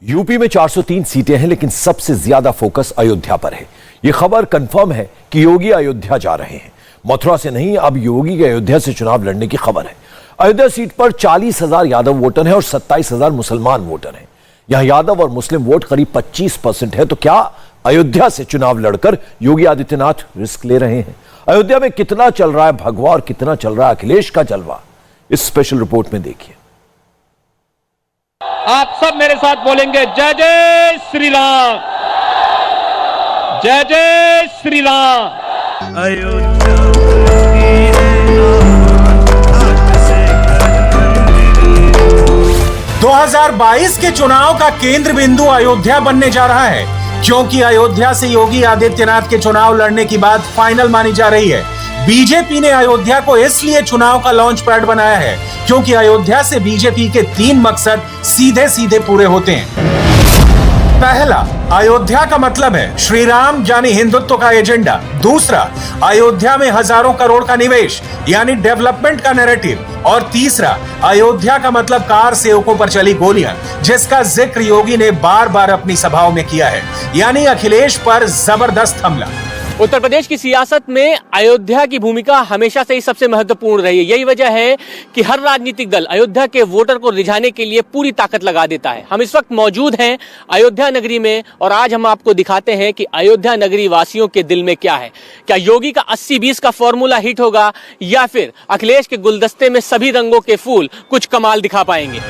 UP में 403 सीटें हैं, लेकिन सबसे ज्यादा फोकस अयोध्या पर है। यह खबर कंफर्म है कि योगी अयोध्या जा रहे हैं। मथुरा से नहीं, अब योगी के अयोध्या से चुनाव लड़ने की खबर है। अयोध्या सीट पर 40,000 यादव वोटर हैं और 27,000 मुसलमान वोटर हैं। यहां यादव और मुस्लिम वोट करीब 25% है। तो क्या अयोध्या से चुनाव लड़कर योगी आदित्यनाथ रिस्क ले रहे हैं? अयोध्या में कितना चल रहा है भगवा और कितना चल रहा है अखिलेश का जलवा, इस स्पेशल रिपोर्ट में देखिए। आप सब मेरे साथ बोलेंगे, जय जय श्री राम, जय जय श्री राम। अयोध्या 2022 के चुनाव का केंद्र बिंदु अयोध्या बनने जा रहा है, क्योंकि अयोध्या से योगी आदित्यनाथ के चुनाव लड़ने की बात फाइनल मानी जा रही है। बीजेपी ने अयोध्या को इसलिए चुनाव का लॉन्च पैड बनाया है क्योंकि अयोध्या से बीजेपी के 3 मकसद सीधे सीधे पूरे होते हैं। पहला, अयोध्या का मतलब है श्री राम यानी हिंदुत्व का एजेंडा। दूसरा, अयोध्या में हजारों करोड़ का निवेश यानी डेवलपमेंट का नैरेटिव। और तीसरा, अयोध्या का मतलब कार सेवकों पर चली गोलियां, जिसका जिक्र योगी ने बार बार अपनी सभाओं में किया है, यानी अखिलेश पर जबरदस्त हमला। उत्तर प्रदेश की सियासत में अयोध्या की भूमिका हमेशा से ही सबसे महत्वपूर्ण रही है। यही वजह है कि हर राजनीतिक दल अयोध्या के वोटर को रिझाने के लिए पूरी ताकत लगा देता है। हम इस वक्त मौजूद हैं अयोध्या नगरी में और आज हम आपको दिखाते हैं कि अयोध्या नगरी वासियों के दिल में क्या है। क्या योगी का 80-20 का फॉर्मूला हिट होगा या फिर अखिलेश के गुलदस्ते में सभी रंगों के फूल कुछ कमाल दिखा पाएंगे?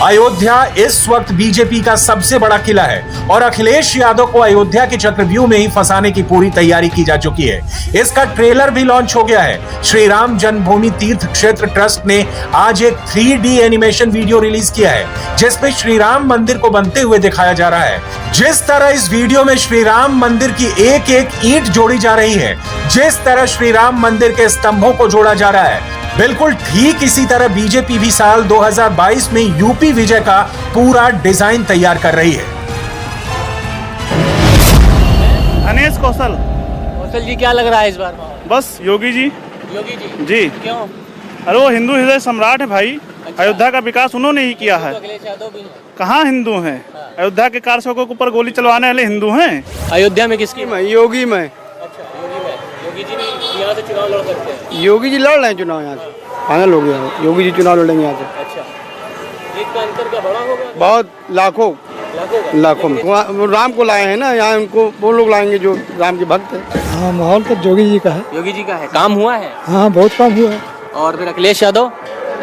अयोध्या इस वक्त बीजेपी का सबसे बड़ा किला है और अखिलेश यादव को अयोध्या के चक्रव्यूह में ही फंसाने की पूरी तैयारी की जा चुकी है। इसका ट्रेलर भी लॉन्च हो गया है। श्री राम जन्मभूमि तीर्थ क्षेत्र ट्रस्ट ने आज एक 3D एनिमेशन वीडियो रिलीज किया है, जिसमें श्री राम मंदिर को बनते हुए दिखाया जा रहा है। जिस तरह इस वीडियो में श्री राम मंदिर की एक एक ईंट जोड़ी जा रही है, जिस तरह श्री राम मंदिर के स्तंभों को जोड़ा जा रहा है, बिल्कुल ठीक इसी तरह बीजेपी भी साल 2022 में यूपी विजय का पूरा डिजाइन तैयार कर रही है। अनेश कौशल जी, क्या लग रहा है इस बार? बस योगी जी जी। क्यों? अरे वो हिंदू हृदय सम्राट है भाई। अच्छा। अयोध्या का विकास उन्होंने ही किया है। अखिलेश यादव भी कहाँ हिंदू हैं? अयोध्या के कार सेवकों के ऊपर गोली चलवाने वाले हिंदू हैं। अयोध्या में किसकी? योगी में। अच्छा, योगी जी भी यहाँ से चुनाव लड़ सकते हैं? योगी जी लड़ रहे हैं चुनाव यहाँ से, फाइनल हो गया। योगी जी चुनाव लड़ेंगे यहाँ से। अच्छा, एक का अंतर क्या बड़ा होगा? बहुत लाखों में वो राम को लाए हैं ना यहाँ, उनको वो लोग लाएंगे जो राम के भक्त है। हाँ, माहौल तो योगी जी का है। योगी जी का है। काम हुआ है? हाँ, बहुत काम हुआ है। और फिर अखिलेश यादव?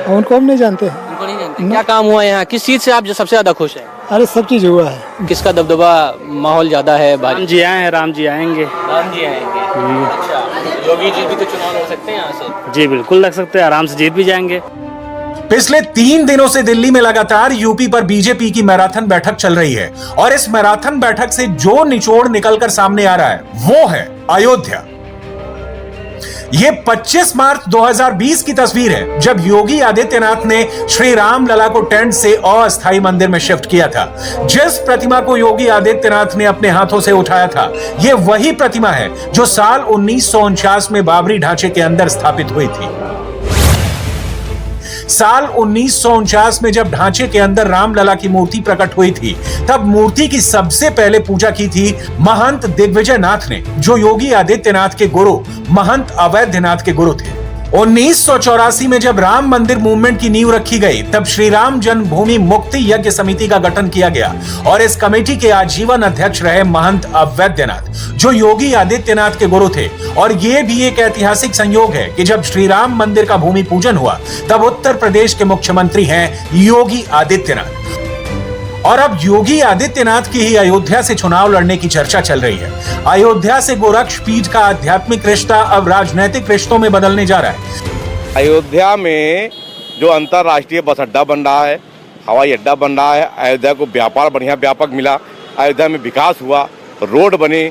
उनको हम नहीं जानते हैं। उनको नहीं जानते। क्या काम हुआ यहाँ? किस चीज से आप जो सबसे ज्यादा खुश हैं? अरे सब चीज हुआ है। किसका दबदबा माहौल ज्यादा है? राम जी आए हैं, राम जी आएंगे। राम जी आएंगे। अच्छा, योगी जी भी तो चुनाव लड़ सकते हैं यहाँ से? जी बिल्कुल लग सकते हैं, आराम से जीत भी जाएंगे। पिछले 3 दिनों से दिल्ली में लगातार यूपी पर बीजेपी की मैराथन बैठक चल रही है और इस मैराथन बैठक से जो निचोड़ निकलकर सामने आ रहा है वो है अयोध्या। ये 25 मार्च 2020 की तस्वीर है, जब योगी आदित्यनाथ ने श्री राम लला को टेंट से अस्थायी मंदिर में शिफ्ट किया था। जिस प्रतिमा को योगी आदित्यनाथ ने अपने हाथों से उठाया था, ये वही प्रतिमा है जो साल 1949 में बाबरी ढांचे के अंदर स्थापित हुई थी। साल 1949 में जब ढांचे के अंदर रामलला की मूर्ति प्रकट हुई थी, तब मूर्ति की सबसे पहले पूजा की थी महंत दिग्विजय नाथ ने, जो योगी आदित्यनाथ के गुरु महंत अवैधनाथ के गुरु थे। 1984 में जब राम मंदिर मूवमेंट की नींव रखी गई, तब श्री राम जन्मभूमि मुक्ति यज्ञ समिति का गठन किया गया और इस कमेटी के आजीवन अध्यक्ष रहे महंत अवैधनाथ, जो योगी आदित्यनाथ के गुरु थे। और ये भी एक ऐतिहासिक संयोग है कि जब श्री राम मंदिर का भूमि पूजन हुआ, तब उत्तर प्रदेश के मुख्यमंत्री हैं योगी आदित्यनाथ। और अब योगी आदित्यनाथ की ही अयोध्या से चुनाव लड़ने की चर्चा चल रही है। अयोध्या से गोरक्ष पीठ का आध्यात्मिक रिश्ता अब राजनीतिक रिश्तों में बदलने जा रहा है। अयोध्या में जो अंतर्राष्ट्रीय बस अड्डा बन रहा है, हवाई अड्डा बन रहा है, अयोध्या को व्यापार बढ़िया व्यापक मिला, अयोध्या में विकास हुआ, रोड बने,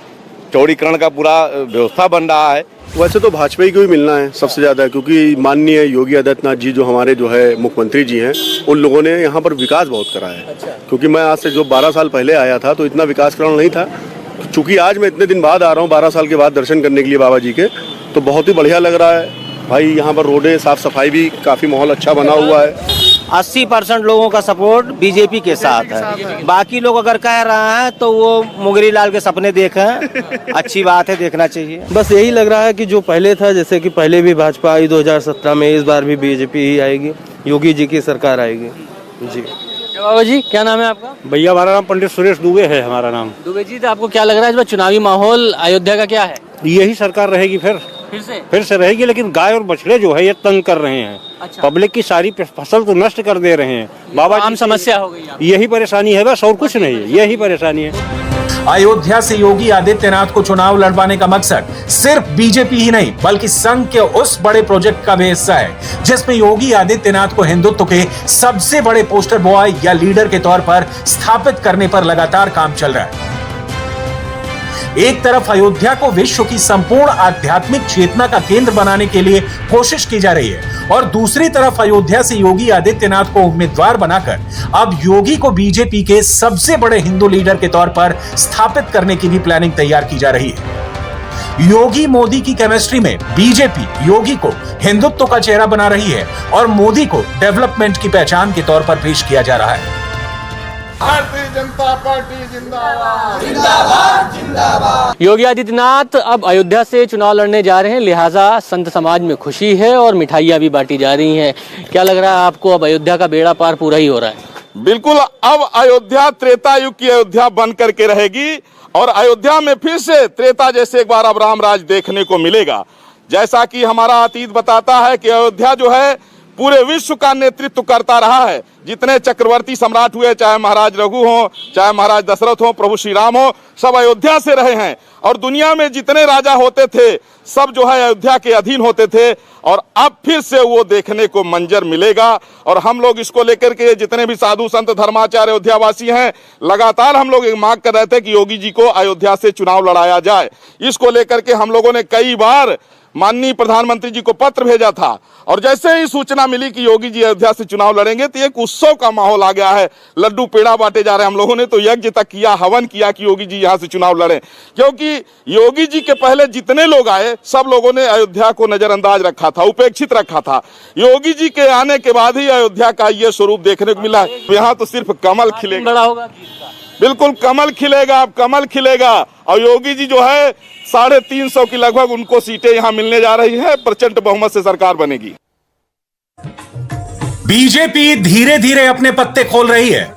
चौड़ीकरण का पूरा व्यवस्था बन रहा है। वैसे तो भाजपा को ही मिलना है सबसे ज़्यादा, क्योंकि माननीय योगी आदित्यनाथ जी जो हमारे जो है मुख्यमंत्री जी हैं, उन लोगों ने यहाँ पर विकास बहुत करा है। अच्छा। क्योंकि मैं आज से जो 12 साल पहले आया था तो इतना विकासकरण नहीं था। चूँकि आज मैं इतने दिन बाद आ रहा हूँ, 12 साल के बाद दर्शन करने के लिए बाबा जी के, तो बहुत ही बढ़िया लग रहा है भाई। यहाँ पर रोडें साफ सफाई भी काफ़ी माहौल अच्छा बना हुआ है। 80% लोगों का सपोर्ट बीजेपी के साथ है। बाकी लोग अगर कह रहे हैं तो वो मुगरी लाल के सपने देखें, अच्छी बात है, देखना चाहिए। बस यही लग रहा है कि जो पहले था, जैसे कि पहले भी भाजपा आई 2017 में, इस बार भी बीजेपी ही आएगी, योगी जी की सरकार आएगी। जी बाबा जी, क्या नाम है आपका? भैया हमारा नाम पंडित सुरेश दुबे है हमारा नाम। दुबे जी, तो आपको क्या लग रहा है इस बार चुनावी माहौल अयोध्या का क्या है? यही सरकार रहेगी फिर से रहेगी, लेकिन गाय और बछड़े जो है ये तंग कर रहे हैं। अच्छा। पब्लिक की सारी फसल तो नष्ट कर दे रहे हैं। बाबा आम समस्या हो गई आपको। यही परेशानी है, बस और कुछ नहीं है, यही परेशानी है। अयोध्या से योगी आदित्यनाथ को चुनाव लड़वाने का मकसद सिर्फ बीजेपी ही नहीं बल्कि संघ के उस बड़े प्रोजेक्ट का भी हिस्सा है जिसमें योगी आदित्यनाथ को हिंदुत्व के सबसे बड़े पोस्टर बॉय या लीडर के तौर पर स्थापित करने पर लगातार काम चल रहा है। एक तरफ अयोध्या को विश्व की संपूर्ण आध्यात्मिक चेतना का केंद्र बनाने के लिए कोशिश की जा रही है और दूसरी तरफ अयोध्या से योगी आदित्यनाथ को उम्मीदवार बनाकर अब योगी को बीजेपी के सबसे बड़े हिंदू लीडर के तौर पर स्थापित करने की भी प्लानिंग तैयार की जा रही है। योगी मोदी की केमिस्ट्री में बीजेपी योगी को हिंदुत्व का चेहरा बना रही है और मोदी को डेवलपमेंट की पहचान के तौर पर पेश किया जा रहा है। भारतीय जनता पार्टी जिंदाबाद जिंदाबाद जिंदाबाद। योगी आदित्यनाथ अब अयोध्या से चुनाव लड़ने जा रहे हैं, लिहाजा संत समाज में खुशी है और मिठाइयां भी बांटी जा रही हैं। क्या लग रहा है आपको, अब अयोध्या का बेड़ा पार पूरा ही हो रहा है? बिल्कुल, अब अयोध्या त्रेता युग की अयोध्या बन करके रहेगी और अयोध्या में फिर से त्रेता जैसे एक बार अब राम राज देखने को मिलेगा। जैसा कि हमारा अतीत बताता है कि अयोध्या जो है पूरे विश्व का नेतृत्व करता रहा है। जितने चक्रवर्ती सम्राट हुए, चाहे महाराज रघु हो, चाहे महाराज दशरथ हो, प्रभु श्री राम हो, सब अयोध्या से रहे हैं। और दुनिया में जितने राजा होते थे सब जो है अयोध्या के अधीन होते थे और अब फिर से वो देखने को मंजर मिलेगा। और हम लोग इसको लेकर के जितने भी साधु संत धर्माचार्य अयोध्यावासी हैं, लगातार हम लोग एक मांग कर रहे थे कि योगी जी को अयोध्या से चुनाव लड़ाया जाए। इसको लेकर के हम लोगों ने कई बार माननीय प्रधानमंत्री जी को पत्र भेजा था और जैसे ही सूचना मिली कि योगी जी अयोध्या से चुनाव लड़ेंगे तो एक उत्सव का माहौल आ गया है। लड्डू पेड़ा बांटे जा रहे हैं। हम लोगों ने तो यज्ञ तक किया, हवन किया कि योगी जी यहाँ से चुनाव लड़ें, क्योंकि योगी जी के पहले जितने लोग आए सब लोगों ने अयोध्या को नजरअंदाज रखा था, उपेक्षित रखा था। योगी जी के आने के बाद ही अयोध्या का ये स्वरूप देखने को मिला। यहाँ तो सिर्फ कमल खिलेगा, बड़ा होगा, बिल्कुल कमल खिलेगा, अब कमल खिलेगा। और योगी जी जो है 350 की लगभग उनको सीटें यहाँ मिलने जा रही है, प्रचंड बहुमत से सरकार बनेगी। बीजेपी धीरे धीरे अपने पत्ते खोल रही है।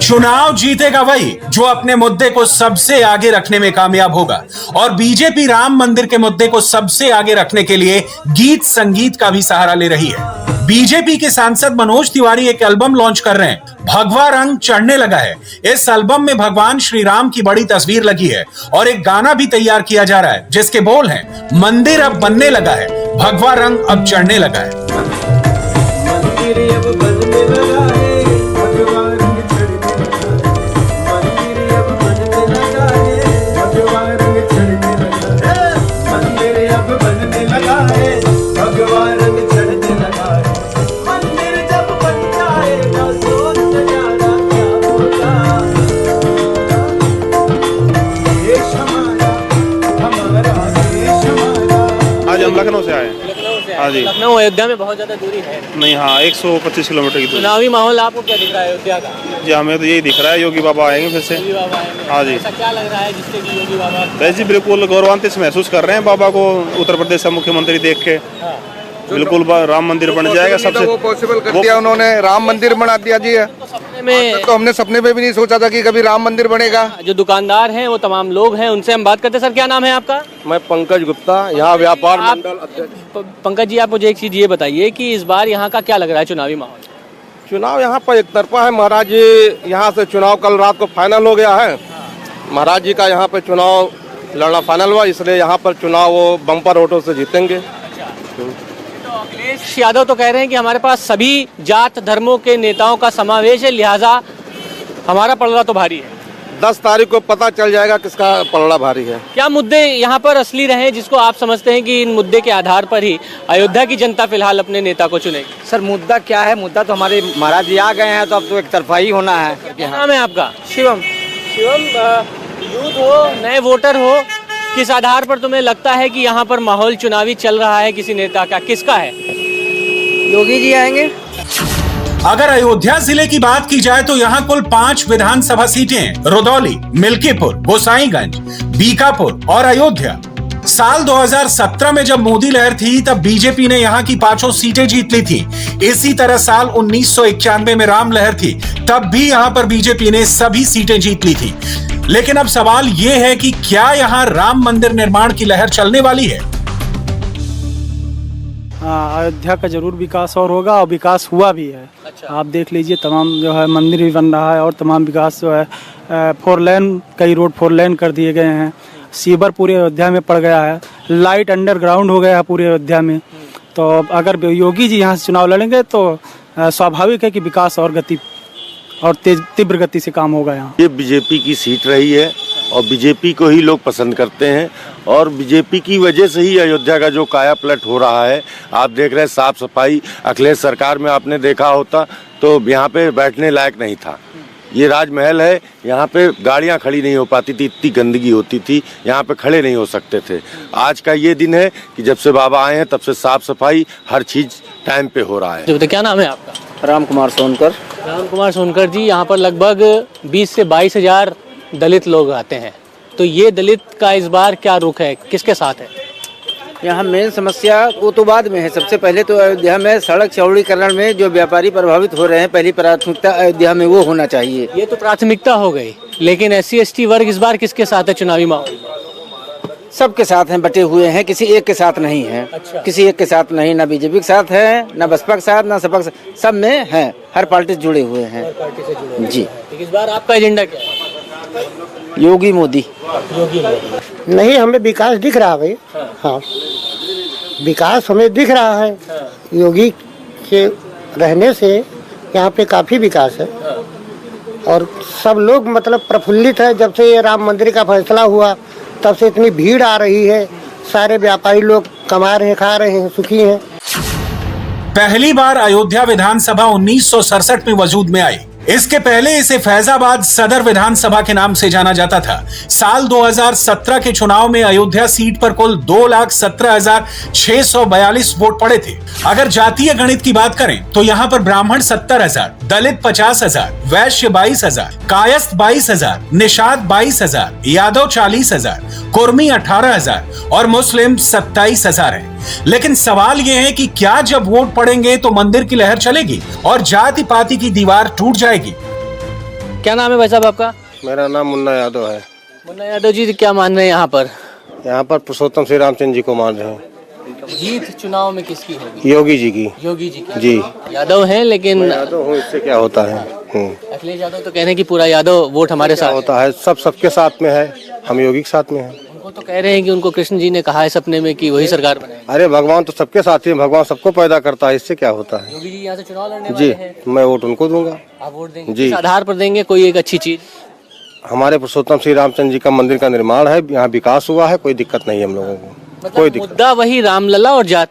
चुनाव जीतेगा वही जो अपने मुद्दे को सबसे आगे रखने में कामयाब होगा और बीजेपी राम मंदिर के मुद्दे को सबसे आगे रखने के लिए गीत संगीत का भी सहारा ले रही है। बीजेपी के सांसद मनोज तिवारी एक एल्बम लॉन्च कर रहे हैं, भगवा रंग चढ़ने लगा है। इस एल्बम में भगवान श्री राम की बड़ी तस्वीर लगी है और एक गाना भी तैयार किया जा रहा है जिसके बोल हैं, मंदिर अब बनने लगा है, भगवा रंग अब चढ़ने लगा है। लखनऊ से आए। हाँ जी। लखनऊ अयोध्या में बहुत ज्यादा दूरी है? नहीं, हाँ 125 किलोमीटर की दूरी। चुनावी माहौल आपको क्या दिख रहा है अयोध्या का? जी हमें तो यही दिख रहा है, योगी बाबा आएंगे फिर से। योगी बाबा आएंगे। हाँ जी। ऐसा क्या लग रहा है जिससे कि योगी बाबा? वैसे जी बिल्कुल गौरवान्वित महसूस कर रहे हैं बाबा को उत्तर प्रदेश का मुख्यमंत्री देख के। बिल्कुल राम मंदिर बन जाएगा सबसे। वो पॉसिबल कर दिया उन्होंने, राम मंदिर बना दिया जी। तो हमने सपने में भी नहीं सोचा था कि कभी राम मंदिर बनेगा। जो दुकानदार हैं वो तमाम लोग हैं, उनसे हम बात करते हैं। सर क्या नाम है आपका? मैं पंकज गुप्ता, यहाँ व्यापार मंडल अध्यक्ष। पंकज जी, आप मुझे एक चीज ये बताइए कि इस बार यहाँ का क्या लग रहा है चुनावी माहौल? चुनाव यहाँ पर एक तरफा है। महाराज जी यहाँ से चुनाव कल रात को फाइनल हो गया है। महाराज जी का यहाँ पे चुनाव लड़ना फाइनल हुआ, इसलिए यहाँ पर चुनाव वो बम्पर वोटों से जीतेंगे। अखिलेश यादव तो कह रहे हैं कि हमारे पास सभी जात धर्मों के नेताओं का समावेश है, लिहाजा हमारा पलड़ा तो भारी है। 10 तारीख को पता चल जाएगा किसका पलड़ा भारी है। क्या मुद्दे यहाँ पर असली रहे जिसको आप समझते हैं कि इन मुद्दे के आधार पर ही अयोध्या की जनता फिलहाल अपने नेता को चुनेगी? सर मुद्दा क्या है? मुद्दा तो हमारे महाराज जी आ गए हैं तो अब तो एक तरफा ही होना है। क्या नाम है आपका? शिवम। शिवम, यूथ हो, नए वोटर हो, किस आधार पर तुम्हें लगता है कि यहाँ पर माहौल चुनावी चल रहा है किसी नेता का, किसका है? योगी जी आएंगे। अगर अयोध्या जिले की बात की जाए तो यहाँ कुल 5 विधानसभा सीटें रुदौली, मिल्कीपुर, गोसाईगंज, बीकापुर और अयोध्या। साल 2017 में जब मोदी लहर थी तब बीजेपी ने यहाँ की 5 सीटें जीत ली थी। इसी तरह साल 1991 में राम लहर थी, तब भी यहाँ पर बीजेपी ने सभी सीटें जीत ली थी। लेकिन अब सवाल ये है कि क्या यहाँ राम मंदिर निर्माण की लहर चलने वाली है? अयोध्या का जरूर विकास और होगा, और विकास हुआ भी है। अच्छा। आप देख लीजिए, तमाम जो है मंदिर भी बन रहा है और तमाम विकास जो है 4 लेन, कई रोड 4 लेन कर दिए गए हैं। सीवर पूरे अयोध्या में पड़ गया है, लाइट अंडरग्राउंड हो गया है पूरे अयोध्या में। तो अगर योगी जी यहाँ से चुनाव लड़ेंगे तो स्वाभाविक है कि विकास और गति और तीव्र गति से काम होगा यहाँ। ये बीजेपी की सीट रही है और बीजेपी को ही लोग पसंद करते हैं और बीजेपी की वजह से ही अयोध्या का जो काया पलट हो रहा है। आप देख रहे हैं साफ सफाई, अखिलेश सरकार में आपने देखा होता तो यहाँ पे बैठने लायक नहीं था। ये राजमहल है, यहाँ पे गाड़ियाँ खड़ी नहीं हो पाती थी, इतनी गंदगी होती थी, यहाँ पे खड़े नहीं हो सकते थे। आज का ये दिन है कि जब से बाबा आए हैं तब से साफ सफाई हर चीज टाइम पे हो रहा है। तो क्या नाम है आपका? राम कुमार सोनकर। राम कुमार सोनकर जी, यहाँ पर लगभग 20 से 22 हजार दलित लोग आते हैं, तो ये दलित का इस बार क्या रुख है, किसके साथ है? यहाँ मेन समस्या वो तो बाद में है। सबसे पहले तो अयोध्या में सड़क चौड़ीकरण में जो व्यापारी प्रभावित हो रहे हैं, पहली प्राथमिकता अयोध्या में वो होना चाहिए। ये तो प्राथमिकता हो गई, लेकिन SC ST वर्ग इस बार किसके साथ है चुनावी माहौल? सबके साथ हैं, बटे हुए हैं, किसी एक के साथ नहीं है। अच्छा। किसी एक के साथ नहीं, ना बीजेपी के साथ है, ना बसपा के साथ, ना सपा के साथ, सब में है, हर पार्टी से जुड़े हुए हैं। जी। इस बार आपका एजेंडा क्या है? योगी मोदी। योगी मोदी। नहीं, हमें विकास दिख रहा है भाई। हाँ, विकास हमें दिख रहा है। योगी के रहने से यहाँ पे काफी विकास है और सब लोग मतलब प्रफुल्लित है। जब से ये राम मंदिर का फैसला हुआ तब से इतनी भीड़ आ रही है, सारे व्यापारी लोग कमा रहे हैं, खा रहे हैं, सुखी हैं। पहली बार अयोध्या विधानसभा 1967 में वजूद में आई। इसके पहले इसे फैजाबाद सदर विधानसभा के नाम से जाना जाता था। साल 2017 के चुनाव में अयोध्या सीट पर कुल 2,17,642 वोट पड़े थे। अगर जातीय गणित की बात करें तो यहाँ पर ब्राह्मण 70,000, दलित 50,000, वैश्य 22,000, कायस्थ 22,000, निषाद 22,000, यादव 40,000, कुर्मी 18,000 और मुस्लिम 27,000 है। लेकिन सवाल यह है कि क्या जब वोट पड़ेंगे तो मंदिर की लहर चलेगी और जाति पाति की दीवार टूट जाएगी? क्या नाम है भाई साहब आपका? मेरा नाम मुन्ना यादव है। मुन्ना यादव जी, क्या मान रहे हैं यहाँ पर? यहाँ पर पुरुषोत्तम श्री रामचंद्र जी को मान रहे हैं। जीत चुनाव में किसकी होगी? योगी जी की। योगी जी की। जी। यादव हैं, लेकिन यादव हूँ, इससे क्या होता है? अखिलेश यादव तो कह रहे हैं कि पूरा यादव वोट हमारे साथ होता है। सब सबके साथ में है, हम योगी के साथ में हैं। उनको तो कह रहे हैं कि उनको कृष्ण जी ने कहा है सपने में कि वही सरकार बनाएंगे। अरे भगवान तो सबके साथ ही, भगवान सबको पैदा करता है, इससे क्या होता है? योगी जी यहाँ से चुनाव लड़ने वाले जी हैं। मैं वोट उनको दूंगा। आप वोट देंगे? जी। किस आधार पर देंगे? कोई एक अच्छी चीज? हमारे पुरुषोत्तम श्री रामचंद्र जी का मंदिर का निर्माण है, यहाँ विकास हुआ है, कोई दिक्कत नहीं है हम लोगों को। कोई दिक्कत? मुद्दा वही रामलला और जात।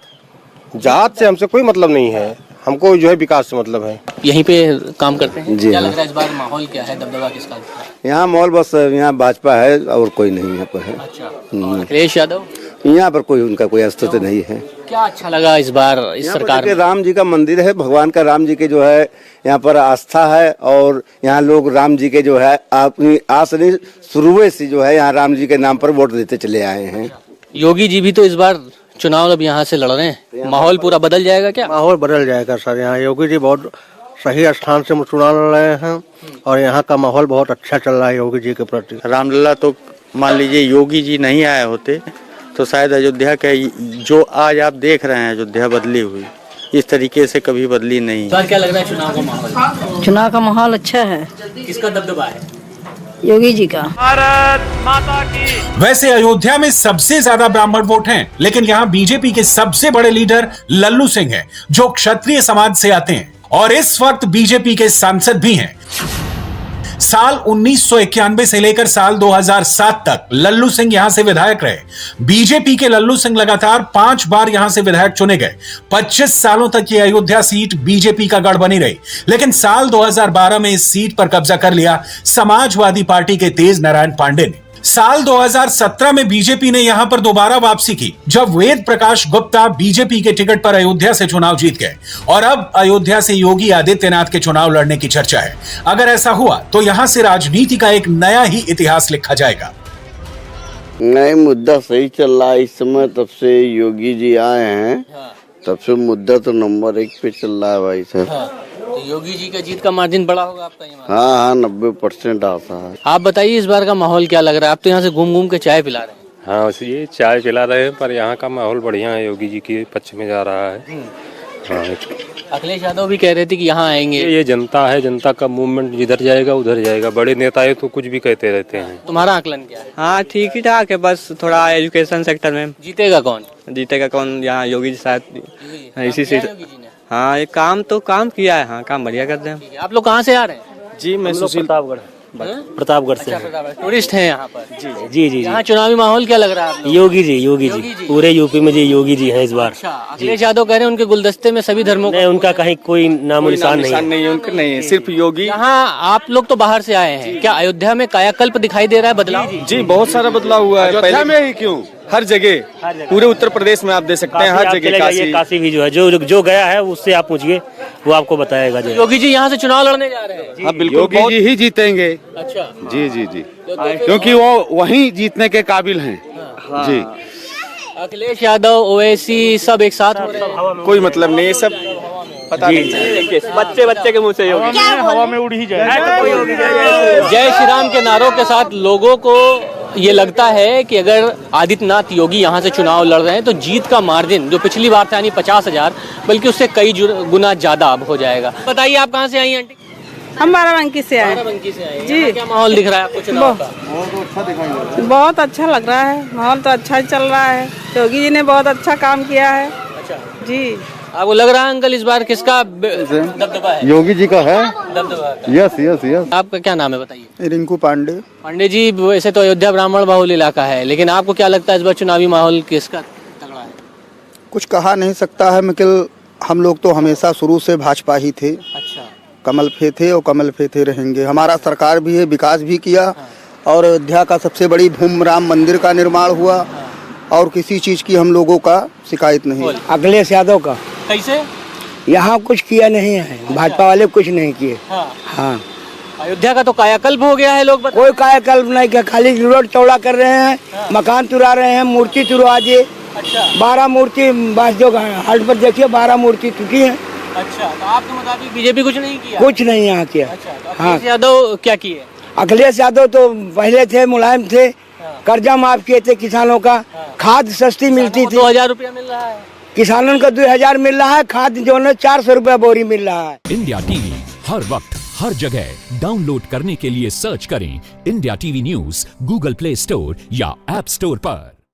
जात से हमसे कोई मतलब नहीं है, हमको जो है विकास से मतलब है। यहीं पे काम करते हैं। जी क्या हाँ। लग रहा है इस बार माहौल क्या है, दबदबा किसका? यहाँ माहौल बस यहाँ भाजपा है और कोई नहीं यहाँ पर है। अच्छा। अखिलेश यादव? यहाँ पर कोई उनका कोई अस्तित्व नहीं है। क्या अच्छा लगा इस बार इस सरकार में? राम जी का मंदिर है, भगवान का राम जी के जो है यहाँ पर आस्था है और यहाँ लोग राम जी के जो है अपनी आस नहीं शुरू से जो है यहाँ राम जी के नाम पर वोट देते चले आए हैं। योगी जी भी तो इस बार चुनाव अब यहाँ से लड़ रहे हैं, माहौल पूरा बदल जाएगा क्या? माहौल बदल जाएगा सर। यहाँ योगी जी बहुत सही स्थान से चुनाव लड़ रहे हैं और यहाँ का माहौल बहुत अच्छा चल रहा है योगी जी के प्रति। रामलला तो मान लीजिए योगी जी नहीं आए होते तो शायद अयोध्या के जो आज आप देख रहे हैं अयोध्या बदली हुई, इस तरीके से कभी बदली नहीं। क्या लग रहा है चुनाव का माहौल? चुनाव का माहौल अच्छा है। किसका दबदबा है? योगी जी का। भारत माता की। वैसे अयोध्या में सबसे ज्यादा ब्राह्मण वोट हैं, लेकिन यहाँ बीजेपी के सबसे बड़े लीडर लल्लू सिंह हैं, जो क्षत्रिय समाज से आते हैं और इस वक्त बीजेपी के सांसद भी हैं। साल 1991 से लेकर साल 2007 तक लल्लू सिंह यहां से विधायक रहे। बीजेपी के लल्लू सिंह लगातार 5 बार यहां से विधायक चुने गए। 25 सालों तक ये अयोध्या सीट बीजेपी का गढ़ बनी रही, लेकिन साल 2012 में इस सीट पर कब्जा कर लिया समाजवादी पार्टी के तेज नारायण पांडे ने। साल 2017 में बीजेपी ने यहां पर दोबारा वापसी की, जब वेद प्रकाश गुप्ता बीजेपी के टिकट पर अयोध्या से चुनाव जीत गए और अब अयोध्या से योगी आदित्यनाथ के चुनाव लड़ने की चर्चा है। अगर ऐसा हुआ तो यहां से राजनीति का एक नया ही इतिहास लिखा जाएगा। नहीं, मुद्दा सही चल रहा है इस समय। तब से योगी जी आए हैं तब से मुद्दा तो नंबर 1 पे चल रहा है भाई साहब। तो योगी जी का जीत का मार्जिन बड़ा होगा आपका यहाँ? हाँ, 90% आता है। आप बताइए इस बार का माहौल क्या लग रहा है? आप तो यहाँ से घूम घूम के चाय पिला रहे हैं। हाँ, ये चाय पिला रहे हैं, पर यहाँ का माहौल बढ़िया है, योगी जी के पक्ष में जा रहा है। हाँ, अखिलेश यादव भी कह रहे थे कि यहाँ आएंगे। ये जनता है, जनता का मूवमेंट जिधर जाएगा उधर जाएगा। बड़े नेता है तो कुछ भी कहते रहते हैं। तुम्हारा आकलन क्या है? हाँ, ठीक ही ठाक है, बस थोड़ा एजुकेशन सेक्टर में। जीतेगा कौन? जीतेगा कौन? यहाँ योगी जी शायद इसी से। हाँ, ये काम किया है। हाँ, काम बढ़िया करते हैं। आप लोग कहाँ से आ रहे हैं? जी, मैं प्रतापगढ़ से। टूरिस्ट हैं यहाँ पर? जी जी। यहाँ चुनावी माहौल क्या लग रहा है? योगी जी पूरे यूपी में जी योगी जी हैं इस बार। अखिलेश यादव कह रहे हैं उनके गुलदस्ते में सभी धर्मों नहीं, उनका कहीं कोई नामो निशान नहीं है। उनका नहीं है, सिर्फ योगी। यहाँ आप लोग तो बाहर से आए हैं, क्या अयोध्या में कायाकल्प दिखाई दे रहा है, बदलाव? जी, बहुत सारा बदलाव हुआ है। अयोध्या में ही क्यों? हर जगह, पूरे उत्तर प्रदेश में आप दे सकते हैं, हर जगह। काशी भी जो है, जो गया है उससे आप पूछिए, वो आपको बताएगा। जो योगी जी यहाँ से चुनाव लड़ने जा रहे हैं? हाँ, बिल्कुल। योगी जी ही जीतेंगे। अच्छा, जी जी जी, क्योंकि वो वहीं जीतने के काबिल हैं। जी, अखिलेश यादव, ओवैसी सब एक साथ हो रहे हैं? कोई मतलब नहीं, सब पता नहीं। बच्चे के मुंह से योगी हवा में उड़ ही जाए। जय श्री राम के नारों के साथ लोगों को ये लगता है कि अगर आदित्यनाथ योगी यहाँ से चुनाव लड़ रहे हैं तो जीत का मार्जिन जो पिछली बार था यानी 50,000, बल्कि उससे कई गुना ज्यादा अब हो जाएगा। बताइए आप कहाँ से आई हैं आंटी? हम बाराबंकी से आए। बाराबंकी से आए। जी। क्या माहौल दिख रहा है आपको चुनाव का? बहुत अच्छा लग रहा है, माहौल तो अच्छा ही चल रहा है। योगी जी ने बहुत अच्छा काम किया है। अच्छा जी। आपको लग रहा है अंकल इस बार किसका दबदबा है? योगी जी का है। दबदबा का। यस। आपका क्या नाम है बताइए? रिंकू पांडे। पांडे जी, वैसे तो अयोध्या ब्राह्मण बहुल इलाका है, लेकिन आपको क्या लगता है इस बार चुनावी माहौल किसका तगड़ा है? कुछ कहा नहीं सकता है, लेकिन हम लोग तो हमेशा शुरू से भाजपा ही थे। अच्छा, कमल पे थे और कमल पे थे रहेंगे। हमारा सरकार भी है, विकास भी किया और अयोध्या का सबसे बड़ी भूमि राम मंदिर का निर्माण हुआ और किसी चीज की हम लोगों का शिकायत नहीं। अखिलेश यादव का कैसे? यहाँ कुछ किया नहीं है, भाजपा वाले कुछ नहीं किए। हाँ, अयोध्या का तो कायाकल्प हो गया है, लोग कोई कायाकल्प नहीं किया, खाली रोड चौड़ा कर रहे हैं, मकान तुरा रहे हैं, मूर्ति तुरवा दिए। अच्छा, 12 मूर्ति जो हाट पर देखिए 12 मूर्ति टूटी है। अच्छा, तो आपके मुताबिक बीजेपी कुछ नहीं किया? कुछ नहीं यहाँ किया। अच्छा, तो अखिलेश यादव क्या किए? अखिलेश यादव तो पहले थे, मुलायम थे, कर्जा माफ किए थे किसानों का, खाद सस्ती मिलती थी। 2000 रुपया मिल रहा है किसानों का, 2000 मिल रहा है, खाद जो है 400 रुपया बोरी मिल रहा है। इंडिया टीवी हर वक्त हर जगह डाउनलोड करने के लिए सर्च करें India TV news Google play store या ऐप स्टोर पर।